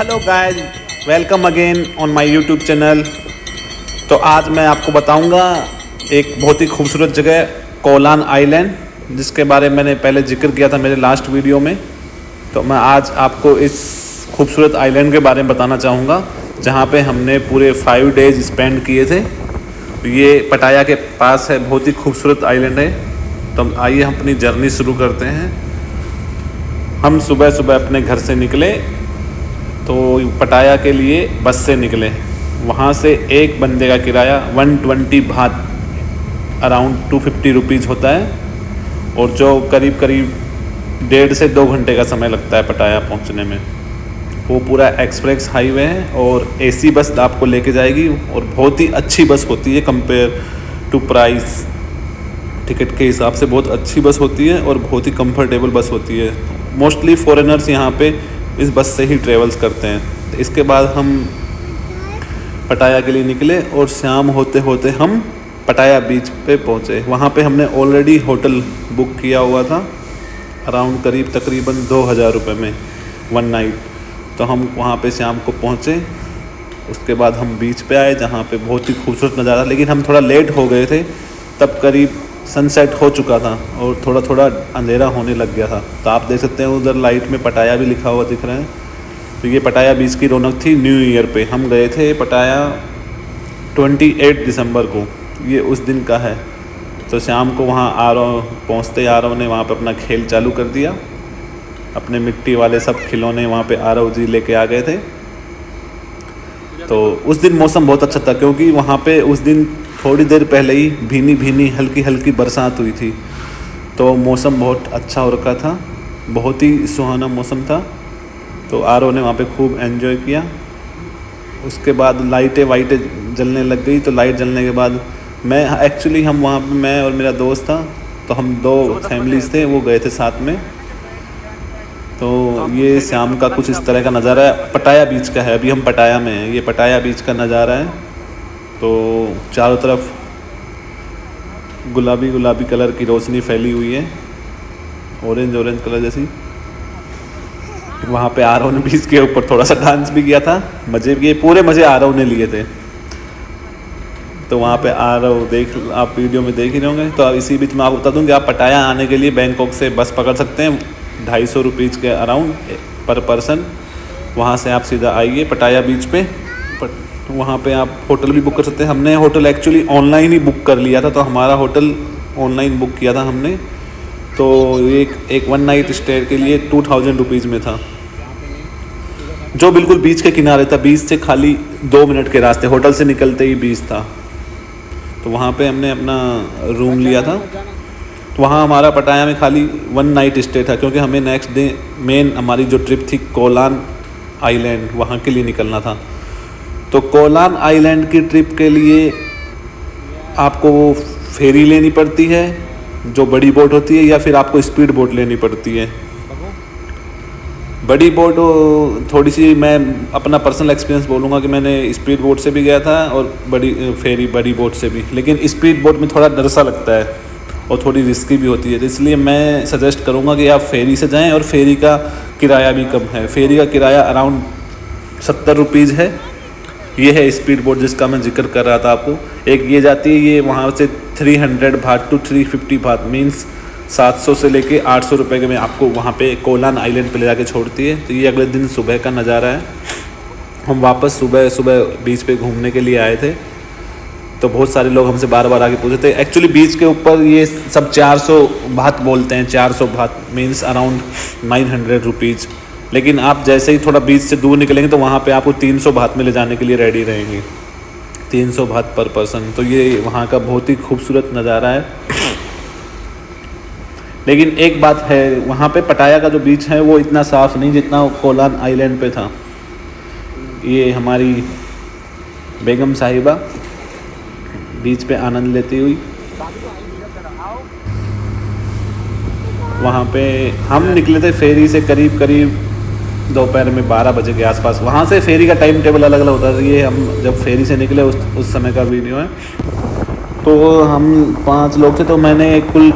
Hello guys, welcome again on my YouTube channel. तो आज मैं आपको बताऊंगा एक बहुत ही खूबसूरत जगह कोलान आइलैंड, जिसके बारे में मैंने पहले जिक्र किया था मेरे लास्ट वीडियो में। तो मैं आज आपको इस खूबसूरत आइलैंड के बारे में बताना चाहूँगा, जहाँ पे हमने पूरे 5 डेज स्पेंड किए थे। ये पटाया के पास है, बहुत ही खूबसूरत आइलैंड है। तो आइए हम अपनी जर्नी शुरू करते हैं। हम सुबह सुबह अपने घर से निकले, तो पटाया के लिए बस से निकले। वहाँ से एक बंदे का किराया 120 भात, अराउंड 250 रुपीज़ होता है, और जो करीब करीब 1.5 से 2 घंटे का समय लगता है पटाया पहुँचने में। वो पूरा एक्सप्रेस हाईवे है और एसी बस आपको लेके जाएगी, और बहुत ही अच्छी बस होती है कंपेयर टू प्राइस। टिकट के हिसाब से बहुत अच्छी बस होती है और बहुत ही कंफर्टेबल बस होती है। मोस्टली फॉरेनर्स यहाँ पे इस बस से ही ट्रेवल्स करते हैं। तो इसके बाद हम पटाया के लिए निकले और शाम होते होते हम पटाया बीच पे पहुँचे। वहाँ पे हमने ऑलरेडी होटल बुक किया हुआ था, अराउंड तकरीबन 2000 रुपये में 1 नाइट। तो हम वहाँ पे शाम को पहुँचे। उसके बाद हम बीच पे आए, जहाँ पे बहुत ही खूबसूरत नज़ारा। लेकिन हम थोड़ा लेट हो गए थे, तब करीब सनसेट हो चुका था और थोड़ा थोड़ा अंधेरा होने लग गया था। तो आप देख सकते हैं उधर लाइट में पटाया भी लिखा हुआ दिख रहा है। तो ये पटाया बीच की रौनक थी न्यू ईयर पे। हम गए थे पटाया 28 दिसंबर को, ये उस दिन का है। तो शाम को वहाँ आरव पहुँचते आरव ने वहाँ पे अपना खेल चालू कर दिया। अपने मिट्टी वाले सब खिलौने वहाँ पे आरव जी लेके आ गए थे। तो उस दिन मौसम बहुत अच्छा था, क्योंकि वहाँ पे उस दिन थोड़ी देर पहले ही भीनी भीनी हल्की हल्की बरसात हुई थी। तो मौसम बहुत अच्छा हो रखा था, बहुत ही सुहाना मौसम था। तो आरव ने वहाँ पे खूब एंजॉय किया। उसके बाद लाइटें वाइटें जलने लग गई। तो लाइट जलने के बाद हम वहाँ पे मैं और मेरा दोस्त था, तो हम 2 फैमिलीज़ थे, वो गए थे साथ में। तो ये शाम का कुछ इस तरह का नज़ारा है। पटाया बीच का है, अभी हम पटाया में हैं। ये पटाया बीच का नज़ारा है। तो चारों तरफ गुलाबी गुलाबी कलर की रोशनी फैली हुई है, ऑरेंज कलर जैसी। वहाँ पे आरव ने बीच के ऊपर थोड़ा सा डांस भी किया था, मज़े किए, पूरे मज़े आरव ने लिए थे। तो वहाँ पे आरव आप वीडियो में देख ही रहे होंगे। तो अब इसी बीच में आपको बता दूँ कि आप पटाया आने के लिए बैंकॉक से बस पकड़ सकते हैं 250 रुपीज़ के अराउंड पर पर्सन। वहाँ से आप सीधा आइए पटाया बीच पे। वहाँ पे आप होटल भी बुक कर सकते हैं। हमने होटल एक्चुअली ऑनलाइन ही बुक कर लिया था, तो हमारा होटल ऑनलाइन बुक किया था हमने। तो एक 1 नाइट स्टे के लिए 2000 रुपीज़ में था, जो बिल्कुल बीच के किनारे था। बीच से खाली 2 मिनट के रास्ते, होटल से निकलते ही बीच था। तो वहाँ पे हमने अपना रूम लिया था। तो वहाँ हमारा पटाया में खाली 1 नाइट स्टे था, क्योंकि हमें नेक्स्ट डे मेन हमारी जो ट्रिप थी कोलान आइलैंड, वहाँ के लिए निकलना था। तो कोलान आइलैंड की ट्रिप के लिए आपको वो फेरी लेनी पड़ती है, जो बड़ी बोट होती है, या फिर आपको स्पीड बोट लेनी पड़ती है। बड़ी बोट थोड़ी सी, मैं अपना पर्सनल एक्सपीरियंस बोलूँगा कि मैंने स्पीड बोट से भी गया था और बड़ी बोट से भी। लेकिन स्पीड बोट में थोड़ा डर सा लगता है और थोड़ी रिस्की भी होती है। तो इसलिए मैं सजेस्ट करूँगा कि आप फेरी से जाएँ, और फेरी का किराया भी कम है। फेरी का किराया अराउंड 70 रुपीज़ है। ये है स्पीड बोट जिसका मैं जिक्र कर रहा था आपको। एक ये जाती है, ये वहाँ से 300 भात टू 350 भात, मीन्स 700 से लेके 800 रुपये के में आपको वहाँ पे कोलान आइलैंड पे ले जाके छोड़ती है। तो ये अगले दिन सुबह का नज़ारा है। हम वापस सुबह सुबह बीच पे घूमने के लिए आए थे। तो बहुत सारे लोग हमसे बार बार आके पूछे थे। एक्चुअली बीच के ऊपर ये सब 400 भात बोलते हैं। 400 भात मीन्स अराउंड 900 रुपीज़। लेकिन आप जैसे ही थोड़ा बीच से दूर निकलेंगे, तो वहाँ पे आपको 300 भात में ले जाने के लिए रेडी रहेंगे, 300 भात पर पर्सन। तो ये वहाँ का बहुत ही खूबसूरत नज़ारा है। लेकिन एक बात है, वहाँ पे पटाया का जो बीच है वो इतना साफ़ नहीं जितना कोलान आइलैंड पे था। ये हमारी बेगम साहिबा बीच पे आनंद लेती हुई, वहाँ पे हम निकले थे फेरी से करीब दोपहर में 12 बजे के आसपास। वहाँ से फेरी का टाइम टेबल अलग अलग होता था। ये हम जब फेरी से निकले उस समय का वीडियो है। तो हम 5 लोग थे, तो मैंने कुल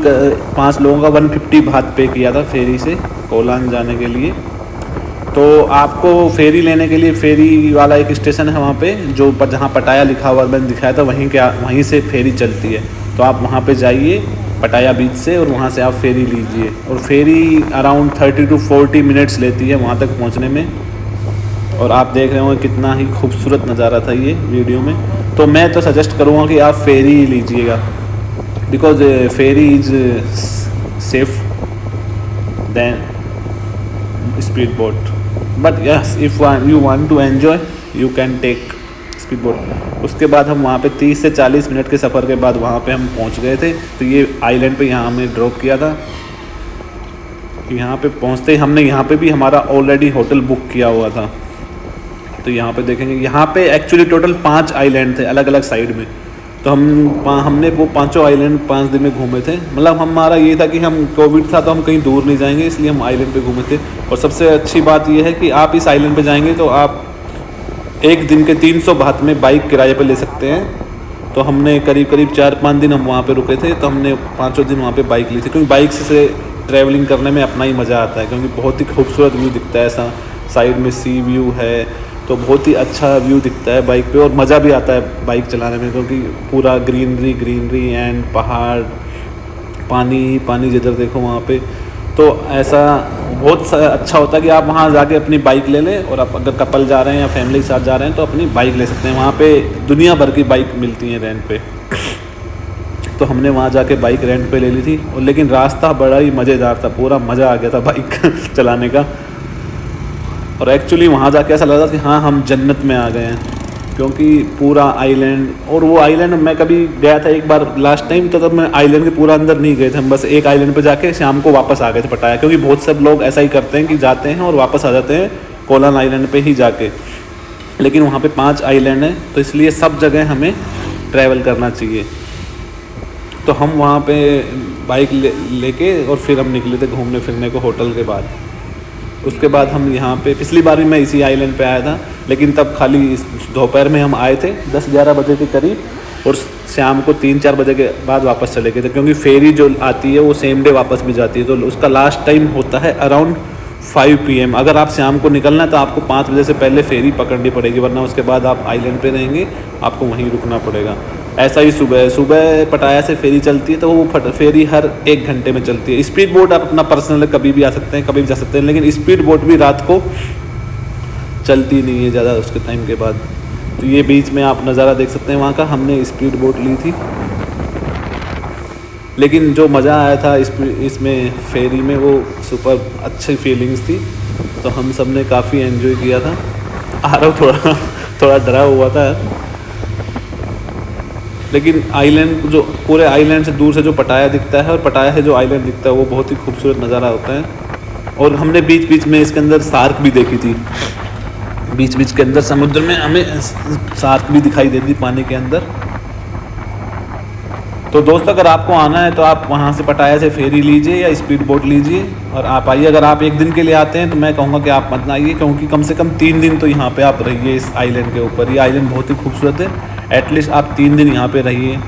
5 लोगों का 150 भात पे किया था फेरी से कोलान जाने के लिए। तो आपको फेरी लेने के लिए फेरी वाला एक स्टेशन है वहाँ पे, जो जहाँ पटाया लिखा हुआ मैंने दिखाया था, वहीं से फेरी चलती है। तो आप वहाँ पे जाइए पटाया बीच से, और वहाँ से आप फेरी लीजिए। और फेरी अराउंड 30 to 40 मिनट्स लेती है वहाँ तक पहुँचने में। और आप देख रहे होंगे कितना ही खूबसूरत नज़ारा था ये वीडियो में। तो मैं तो सजेस्ट करूँगा कि आप फेरी ही लीजिएगा, because ferry is safe then speed boat. But yes, if you want to enjoy you can take speed boat. उसके बाद हम वहाँ पे 30 से 40 मिनट के सफ़र के बाद वहाँ पे हम पहुँच गए थे। तो ये आइलैंड पे यहाँ हमें ड्रॉप किया था। यहाँ पे पहुँचते ही हमने यहाँ पे भी हमारा ऑलरेडी होटल बुक किया हुआ था। तो यहाँ पे देखेंगे, यहाँ पे एक्चुअली टोटल 5 आइलैंड थे अलग अलग साइड में। तो हमने वो 5 आइलैंड 5 दिन में घूमे थे। मतलब हमारा ये था कि हम कोविड था तो हम कहीं दूर नहीं जाएंगे, इसलिए हम आइलैंड पे घूमे थे। और सबसे अच्छी बात ये है कि आप इस आइलैंड पे जाएंगे तो आप एक दिन के 300 बात में बाइक किराए पे ले सकते हैं। तो हमने करीब 4-5 दिन हम वहाँ पे रुके थे, तो हमने 5 दिन वहाँ पे बाइक ली थी, क्योंकि बाइक से ट्रैवलिंग करने में अपना ही मज़ा आता है, क्योंकि बहुत ही खूबसूरत व्यू दिखता है। ऐसा साइड में सी व्यू है, तो बहुत ही अच्छा व्यू दिखता है बाइक पे, और मज़ा भी आता है बाइक चलाने में, क्योंकि पूरा ग्रीनरी एंड पहाड़, पानी जिधर देखो वहाँ पे। तो ऐसा बहुत अच्छा होता है कि आप वहाँ जाके अपनी बाइक ले लें, और आप अगर कपल जा रहे हैं या फैमिली के साथ जा रहे हैं तो अपनी बाइक ले सकते हैं। वहाँ पे दुनिया भर की बाइक मिलती हैं रेंट पे। तो हमने वहाँ जाके बाइक रेंट पे ले ली थी, और लेकिन रास्ता बड़ा ही मज़ेदार था, पूरा मज़ा आ गया था बाइक चलाने का। और एक्चुअली वहाँ जाके ऐसा लगा कि हाँ हम जन्नत में आ गए हैं, क्योंकि पूरा आइलैंड, और वो आइलैंड मैं कभी गया था एक बार लास्ट टाइम, तो तब मैं आइलैंड के पूरा अंदर नहीं गए थे। हम बस एक आइलैंड पे जाके शाम को वापस आ गए थे पटाया, क्योंकि बहुत सब लोग ऐसा ही करते हैं कि जाते हैं और वापस आ जाते हैं कोलान आइलैंड पे ही जाके। लेकिन वहाँ पे 5 आइलैंड हैं, तो इसलिए सब जगह हमें ट्रैवल करना चाहिए। तो हम वहाँ पे बाइक लेके और फिर हम निकले थे घूमने फिरने को होटल के बाद। उसके बाद हम यहाँ पे, पिछली बार भी मैं इसी आइलैंड पे आया था, लेकिन तब खाली दोपहर में हम आए थे 10-11 बजे के करीब, और शाम को 3-4 बजे के बाद वापस चले गए थे, क्योंकि फेरी जो आती है वो सेम डे वापस भी जाती है। तो उसका लास्ट टाइम होता है अराउंड 5 PM। अगर आप शाम को निकलना है तो आपको 5 बजे से पहले फेरी पकड़नी पड़ेगी, वरना उसके बाद आप आइलैंड पे रहेंगे, आपको वहीं रुकना पड़ेगा। ऐसा ही सुबह पटाया से फेरी चलती है, तो वो फेरी हर 1 घंटे में चलती है। स्पीड बोट आप अपना पर्सनल कभी भी आ सकते हैं, कभी भी जा सकते हैं, लेकिन स्पीड बोट भी रात को चलती नहीं है ज़्यादा उसके टाइम के बाद। तो ये बीच में आप नज़ारा देख सकते हैं वहाँ का। हमने स्पीड बोट ली थी, लेकिन जो मज़ा आया था इसमें फेरी में, वो सुपर अच्छी फीलिंग्स थी। तो हम सब ने काफ़ी एंजॉय किया था। आरव थोड़ा डरा हुआ था, लेकिन आइलैंड जो पूरे आइलैंड से दूर से जो पटाया दिखता है और पटाया से जो आइलैंड दिखता है वो बहुत ही खूबसूरत नज़ारा होता है। और हमने बीच में इसके अंदर शार्क भी देखी थी। बीच के अंदर समुद्र में हमें शार्क भी दिखाई देती पानी के अंदर। तो दोस्तों, अगर आपको आना है तो आप वहाँ से पटाया से फेरी लीजिए या स्पीड बोट लीजिए और आप आइए। अगर आप एक दिन के लिए आते हैं तो मैं कहूँगा कि आप मत आइए, क्योंकि कम से कम 3 दिन तो यहाँ पे आप रहिए इस आइलैंड के ऊपर। ये आइलैंड बहुत ही खूबसूरत है। एटलीस्ट आप 3 दिन यहाँ पे रहिए।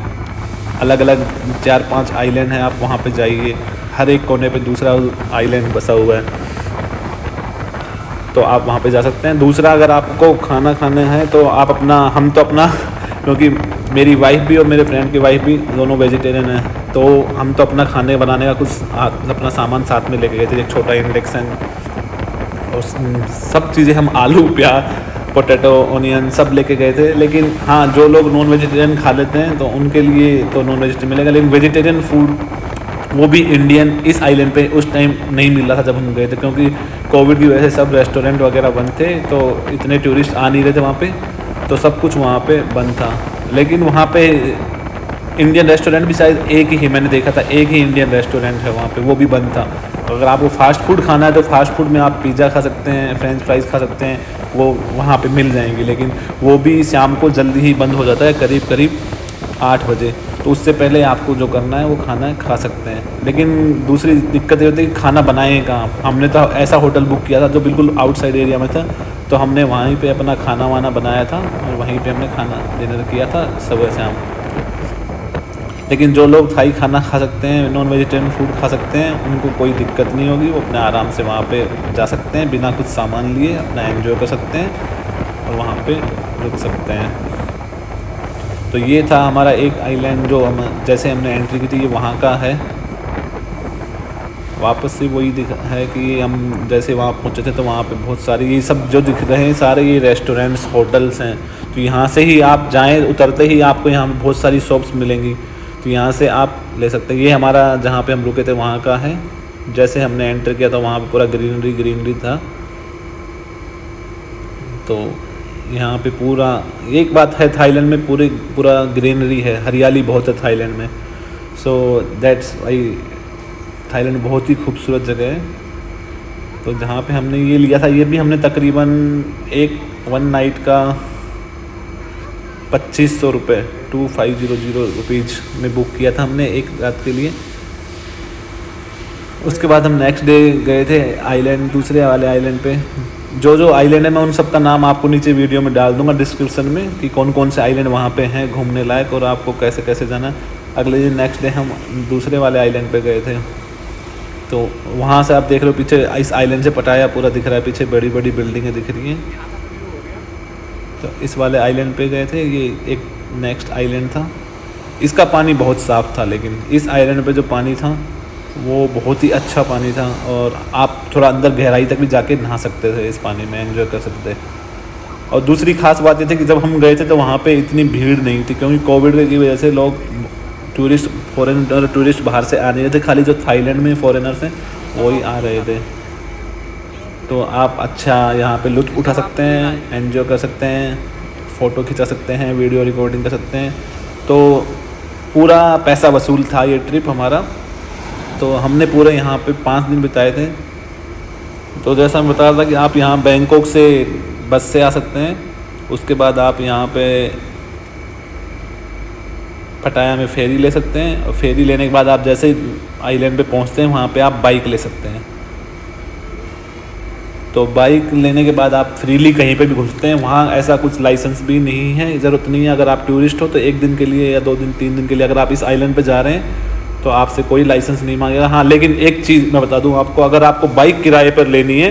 अलग अलग 4-5 आइलैंड हैं, आप वहाँ पे जाइए। हर एक कोने पे दूसरा आइलैंड बसा हुआ है, तो आप वहाँ पे जा सकते हैं। दूसरा, अगर आपको खाना खाना है तो आप हम तो अपना क्योंकि मेरी वाइफ भी और मेरे फ्रेंड की वाइफ भी दोनों वेजिटेरियन हैं, तो हम तो अपना खाने बनाने का कुछ अपना सामान साथ में लेके गए थे। एक छोटा इंडक्शन और सब चीज़ें, हम आलू, प्याज, पोटैटो, ऑनियन सब लेके गए थे। लेकिन हाँ, जो लोग नॉन वेजिटेरियन खा लेते हैं तो उनके लिए तो नॉन वेजिटेरियन मिलेगा, लेकिन वेजिटेरियन फूड वो भी इंडियन इस आइलैंड पे उस टाइम नहीं मिल रहा था जब हम गए थे, क्योंकि कोविड की वजह से सब रेस्टोरेंट वगैरह बंद थे, तो इतने टूरिस्ट आ नहीं रहे थे वहाँ पे, तो सब कुछ वहाँ पे बंद था। लेकिन वहाँ पे इंडियन रेस्टोरेंट भी शायद एक ही मैंने देखा था, एक ही इंडियन रेस्टोरेंट है वहाँ पे, वो भी बंद था। अगर आपको फास्ट फूड खाना है तो फास्ट फूड में आप पिज़्ज़ा खा सकते हैं, फ्रेंच फ्राइज़ खा सकते हैं, वो वहाँ पे मिल जाएंगे, लेकिन वो भी शाम को जल्दी ही बंद हो जाता है, करीब 8 बजे। तो उससे पहले आपको जो करना है वो खाना खा सकते हैं। लेकिन दूसरी दिक्कत ये होती है कि खाना बनाएं कहाँ। हमने तो ऐसा होटल बुक किया था जो बिल्कुल आउटसाइड एरिया में था, तो हमने वहीं पे अपना खाना वाना बनाया था और वहीं पे हमने खाना डिनर किया था सुबह शाम। लेकिन जो लोग थाई खाना खा सकते हैं, नॉन वेजिटेरियन फूड खा सकते हैं, उनको कोई दिक्कत नहीं होगी। वो अपने आराम से वहाँ पे जा सकते हैं, बिना कुछ सामान लिए अपना एंजॉय कर सकते हैं और वहाँ पे रुक सकते हैं। तो ये था हमारा एक आइलैंड जो हम जैसे हमने एंट्री की थी, ये वहाँ का है। वापस से वही दिखा है कि हम जैसे वहाँ पहुँचे थे तो वहाँ पे बहुत सारी ये सब जो दिख रहे हैं सारे ये रेस्टोरेंट्स, होटल्स हैं। तो यहाँ से ही आप जाएँ, उतरते ही आपको यहाँ पे बहुत सारी शॉप्स मिलेंगी, तो यहाँ से आप ले सकते हैं। ये हमारा जहाँ पे हम रुके थे वहाँ का है। जैसे हमने एंटर किया था वहाँ पे पूरा ग्रीनरी था। तो यहाँ पे पूरा एक बात है, थाईलैंड में पूरा ग्रीनरी है, हरियाली बहुत है थाईलैंड में। सो दैट्स वाई थाईलैंड बहुत ही खूबसूरत जगह है। तो जहाँ पे हमने ये लिया था, ये भी हमने तकरीबन वन नाइट का 2500 रुपये 2500 रुपीज़ में बुक किया था हमने एक रात के लिए। उसके बाद हम नेक्स्ट डे गए थे आइलैंड, दूसरे वाले आइलैंड पे। जो आइलैंड है मैं उन सब का नाम आपको नीचे वीडियो में डाल दूंगा डिस्क्रिप्शन में, कि कौन कौन से आइलैंड वहाँ पे हैं घूमने लायक और आपको कैसे कैसे जाना। अगले दिन नेक्स्ट डे हम दूसरे वाले आइलैंड पे गए थे। तो वहाँ से आप देख रहे हो पीछे इस आइलैंड से पटाया पूरा दिख रहा है, पीछे बड़ी बड़ी बिल्डिंगें दिख रही हैं। तो इस वाले आइलैंड पे गए थे, ये एक नेक्स्ट आइलैंड था। इसका पानी बहुत साफ़ था, लेकिन इस आइलैंड पे जो पानी था वो बहुत ही अच्छा पानी था और आप थोड़ा अंदर गहराई तक भी जाके नहा सकते थे, इस पानी में एंजॉय कर सकते थे। और दूसरी खास बात ये थी कि जब हम गए थे तो वहाँ पे इतनी भीड़ नहीं थी, क्योंकि कोविड की वजह से लोग टूरिस्ट बाहर से आ नहीं रहे थे, खाली जो थाईलैंड में फॉरेनर्स हैं वही आ रहे थे। तो आप अच्छा यहाँ पे लुत्फ़ उठा सकते हैं, एंजॉय कर सकते हैं, फ़ोटो खिंचा सकते हैं, वीडियो रिकॉर्डिंग कर सकते हैं। तो पूरा पैसा वसूल था ये ट्रिप हमारा। तो हमने पूरे यहाँ पे 5 दिन बिताए थे। तो जैसा मैं बता रहा था कि आप यहाँ बैंकॉक से बस से आ सकते हैं, उसके बाद आप यहाँ पे पटाया में फेरी ले सकते हैं, और फेरी लेने के बाद आप जैसे आइलैंड पे पहुँचते हैं वहाँ पे आप बाइक ले सकते हैं। तो बाइक लेने के बाद आप फ्रीली कहीं पे भी घुस सकते हैं। वहाँ ऐसा कुछ लाइसेंस भी नहीं है, ज़रूरत नहीं है। अगर आप टूरिस्ट हो तो 1 दिन के लिए या 2 दिन 3 दिन के लिए अगर आप इस आइलैंड पे जा रहे हैं तो आपसे कोई लाइसेंस नहीं मांगेगा। हाँ, लेकिन एक चीज़ मैं बता दूँ आपको, अगर आपको बाइक किराए पर लेनी है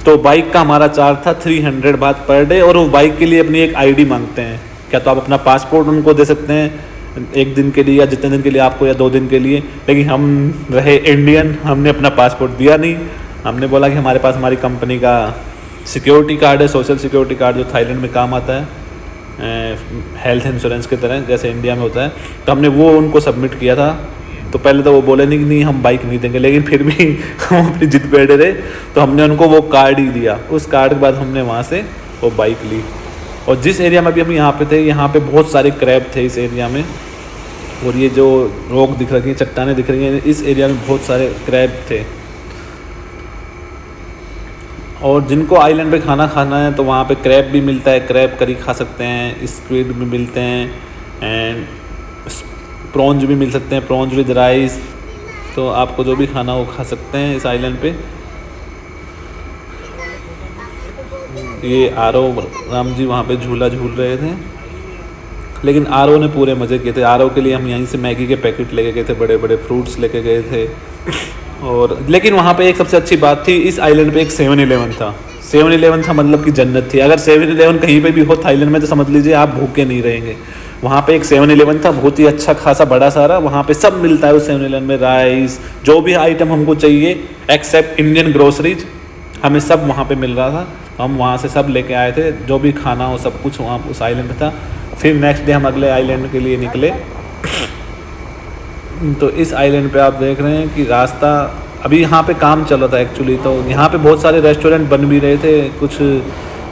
तो बाइक का हमारा चार्ज था 300 बात पर डे, और वो बाइक के लिए अपनी एक आईडी मांगते हैं। क्या तो आप अपना पासपोर्ट उनको दे सकते हैं 1 दिन के लिए या जितने दिन के लिए आपको, या 2 दिन के लिए। लेकिन हम रहे इंडियन, हमने अपना पासपोर्ट दिया नहीं। हमने बोला कि हमारे पास हमारी कंपनी का सिक्योरिटी कार्ड है, सोशल सिक्योरिटी कार्ड, जो थाईलैंड में काम आता है हेल्थ इंश्योरेंस की तरह जैसे इंडिया में होता है। तो हमने वो उनको सबमिट किया था। तो पहले तो वो बोले नहीं कि नहीं हम बाइक नहीं देंगे, लेकिन फिर भी हम अपनी जिद पे अड़े रहे, तो हमने उनको वो कार्ड ही दिया। उस कार्ड के बाद हमने वहाँ से वो बाइक ली। और जिस एरिया में अभी हम यहाँ पे थे, यहाँ पे बहुत सारे क्रैब थे इस एरिया में, और ये जो रॉक दिख रही हैं, चट्टानें दिख रही हैं, इस एरिया में बहुत सारे क्रैब थे। और जिनको आइलैंड पे खाना खाना है तो वहाँ पे क्रैब भी मिलता है, क्रैब करी खा सकते हैं, स्क्विड भी मिलते हैं, एंड प्रॉन्ज भी मिल सकते हैं, प्रॉन्ज विद राइस। तो आपको जो भी खाना वो खा सकते हैं इस आइलैंड पे। ये आरओ राम जी वहाँ पे झूला झूल रहे थे, लेकिन आरओ ने पूरे मज़े किए थे। आरओ के लिए हम यहीं से मैगी के पैकेट लेके गए थे, बड़े बड़े फ्रूट्स लेके गए थे। और लेकिन वहाँ पे एक सबसे अच्छी बात थी, इस आइलैंड पे एक 7-Eleven था। 7-Eleven था मतलब कि जन्नत थी। अगर 7-Eleven कहीं पे भी हो थाईलैंड में तो समझ लीजिए आप भूखे नहीं रहेंगे। वहाँ पे एक 7-Eleven था, बहुत ही अच्छा खासा बड़ा सारा। वहाँ पे सब मिलता है उस 7-Eleven में, राइस, जो भी आइटम हमको चाहिए एक्सेप्ट इंडियन ग्रोसरीज, हमें सब वहाँ पे मिल रहा था। हम वहाँ से सब लेके आए थे, जो भी खाना हो सब कुछ वहाँ उस आइलैंड में था। फिर नेक्स्ट डे हम अगले आइलैंड के लिए निकले। तो इस आइलैंड पे आप देख रहे हैं कि रास्ता अभी यहाँ पे काम चल रहा था एक्चुअली। तो यहाँ पे बहुत सारे रेस्टोरेंट बन भी रहे थे, कुछ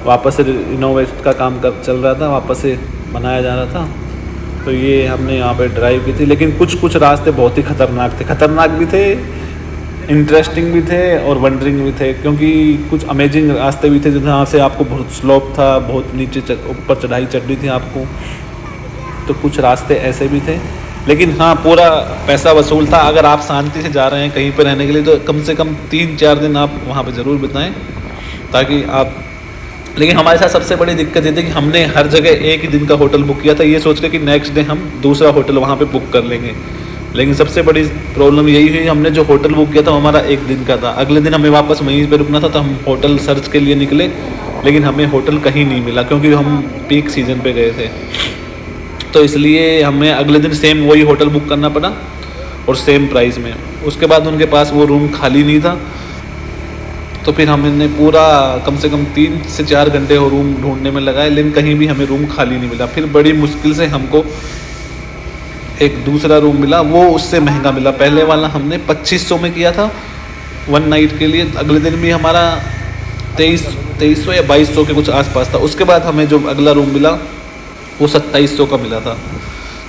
वापस से रिनोवेट का काम चल रहा था, वापस से बनाया जा रहा था। तो ये हमने यहाँ पे ड्राइव की थी, लेकिन कुछ रास्ते बहुत ही ख़तरनाक थे। ख़तरनाक भी थे, इंटरेस्टिंग भी थे और वंडरिंग भी थे, क्योंकि कुछ अमेजिंग रास्ते भी थे जहाँ से आपको बहुत स्लोप था, बहुत नीचे ऊपर चढ़ाई चढ़नी थी आपको। तो कुछ रास्ते ऐसे भी थे, लेकिन हाँ पूरा पैसा वसूल था। अगर आप शांति से जा रहे हैं कहीं पर रहने के लिए तो कम से कम 3-4 दिन आप वहाँ पे ज़रूर बिताएं, ताकि आप लेकिन हमारे साथ सबसे बड़ी दिक्कत ये थी कि हमने हर जगह एक ही दिन का होटल बुक किया था, ये सोच के कि नेक्स्ट डे हम दूसरा होटल वहाँ पे बुक कर लेंगे। लेकिन सबसे बड़ी प्रॉब्लम यही हुई, हमने जो होटल बुक किया था वो हमारा एक दिन का था। अगले दिन हमें वापस वहीं पे रुकना था, तो हम होटल सर्च के लिए निकले, लेकिन हमें होटल कहीं नहीं मिला क्योंकि हम पीक सीज़न पे गए थे। तो इसलिए हमें अगले दिन सेम वही होटल बुक करना पड़ा और सेम प्राइस में। उसके बाद उनके पास वो रूम खाली नहीं था, तो फिर हमने पूरा कम से कम 3 से 4 घंटे वो रूम ढूंढने में लगाए, लेकिन कहीं भी हमें रूम खाली नहीं मिला। फिर बड़ी मुश्किल से हमको एक दूसरा रूम मिला, वो उससे महंगा मिला। पहले वाला हमने 2500 में किया था 1 नाइट के लिए, अगले दिन भी हमारा 2300 या 2200 के कुछ आसपास था। उसके बाद हमें जो अगला रूम मिला वो 2700 का मिला था,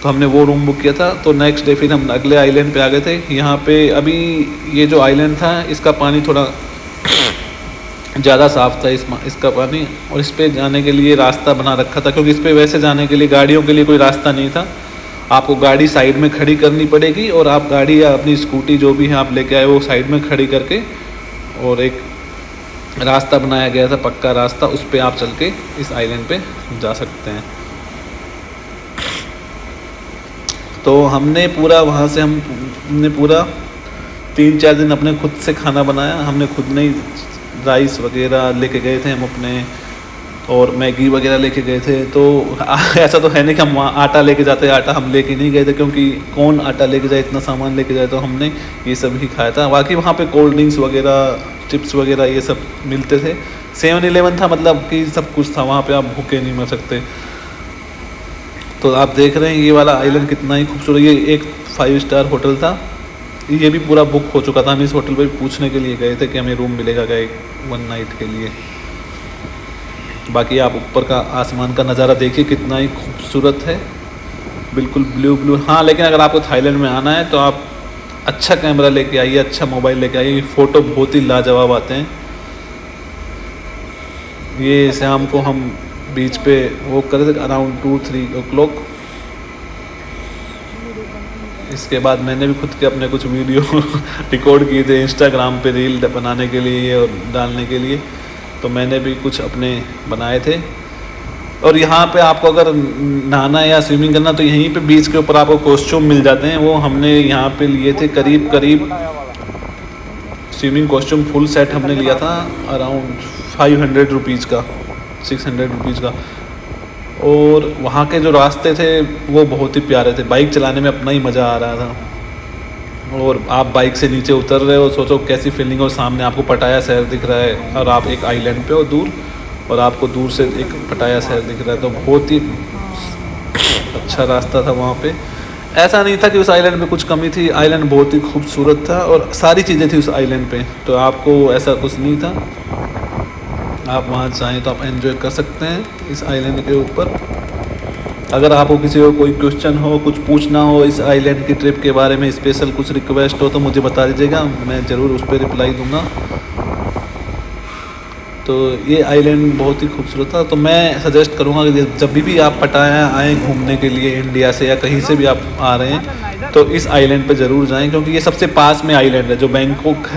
तो हमने वो रूम बुक किया था। तो नेक्स्ट डे फिर हम अगले आइलैंड पे आ गए थे। यहाँ पे अभी ये जो आइलैंड था इसका पानी थोड़ा ज़्यादा साफ़ था इसका पानी, और इस पे जाने के लिए रास्ता बना रखा था, क्योंकि इस पे वैसे जाने के लिए गाड़ियों के लिए कोई रास्ता नहीं था। आपको गाड़ी साइड में खड़ी करनी पड़ेगी, और आप गाड़ी या अपनी स्कूटी जो भी है आप लेके आए वो साइड में खड़ी करके, और एक रास्ता बनाया गया था पक्का रास्ता, उस पर आप चल के इस आइलैंड पे जा सकते हैं। तो हमने पूरा वहाँ से हमने पूरा 3-4 दिन अपने खुद से खाना बनाया। हमने खुद नहीं राइस वगैरह लेके गए थे हम अपने, और मैगी वगैरह लेके गए थे। तो ऐसा तो है नहीं कि हम वहाँ आटा लेके जाते, आटा हम लेके नहीं गए थे, क्योंकि कौन आटा लेके जाए, इतना सामान लेके जाए। तो हमने ये सब ही खाया था। बाकी वहाँ पे कोल्ड ड्रिंक्स वगैरह, चिप्स वगैरह ये सब मिलते थे। 7-Eleven था, मतलब कि सब कुछ था वहाँ पे, आप भूखे नहीं मर सकते। तो आप देख रहे हैं ये वाला आइलैंड कितना ही खूबसूरत। ये एक 5 स्टार होटल था, ये भी पूरा बुक हो चुका था। हम इस होटल पे पूछने के लिए गए थे कि हमें रूम मिलेगा क्या 1 नाइट के लिए। बाकी आप ऊपर का आसमान का नज़ारा देखिए कितना ही खूबसूरत है, बिल्कुल ब्लू ब्लू। हाँ, लेकिन अगर आपको थाईलैंड में आना है तो आप अच्छा कैमरा लेके आइए, अच्छा मोबाइल लेके आइए, फ़ोटो बहुत ही लाजवाब आते हैं। ये शाम को हम बीच पे वो कर रहे थे अराउंड 2-3 o'clock। इसके बाद मैंने भी खुद के अपने कुछ वीडियो रिकॉर्ड किए थे इंस्टाग्राम पे रील बनाने के लिए और डालने के लिए, तो मैंने भी कुछ अपने बनाए थे। और यहाँ पे आपको अगर नहाना या स्विमिंग करना तो यहीं पे बीच के ऊपर आपको कॉस्ट्यूम मिल जाते हैं। वो हमने यहाँ पे लिए थे करीब स्विमिंग कॉस्ट्यूम फुल सेट हमने लिया था अराउंड 500 रुपीज़ का, 600 रुपीज़ का। और वहाँ के जो रास्ते थे वो बहुत ही प्यारे थे, बाइक चलाने में अपना ही मज़ा आ रहा था। और आप बाइक से नीचे उतर रहे हो, सोचो कैसी फीलिंग हो, सामने आपको पटाया शहर दिख रहा है और आप एक आइलैंड पे हो दूर, और आपको दूर से एक पटाया शहर दिख रहा है। तो बहुत ही अच्छा रास्ता था वहाँ पे। ऐसा नहीं था कि उस आइलैंड पे कुछ कमी थी, आइलैंड बहुत ही खूबसूरत था और सारी चीज़ें थी उस आइलैंड पे, तो आपको ऐसा कुछ नहीं था। आप वहाँ चाहें तो आप एंजॉय कर सकते हैं इस आइलैंड के ऊपर। अगर आपको किसी को कोई क्वेश्चन हो, कुछ पूछना हो इस आइलैंड की ट्रिप के बारे में, स्पेशल कुछ रिक्वेस्ट हो तो मुझे बता दीजिएगा, मैं ज़रूर उस पर रिप्लाई दूंगा। तो ये आइलैंड बहुत ही खूबसूरत था। तो मैं सजेस्ट करूँगा कि जब भी आप पटाया आएँ घूमने के लिए इंडिया से या कहीं से भी आप आ रहे हैं तो इस आइलैंड पे ज़रूर जाएं, क्योंकि ये सबसे पास में आइलैंड है। जो बैंकॉक है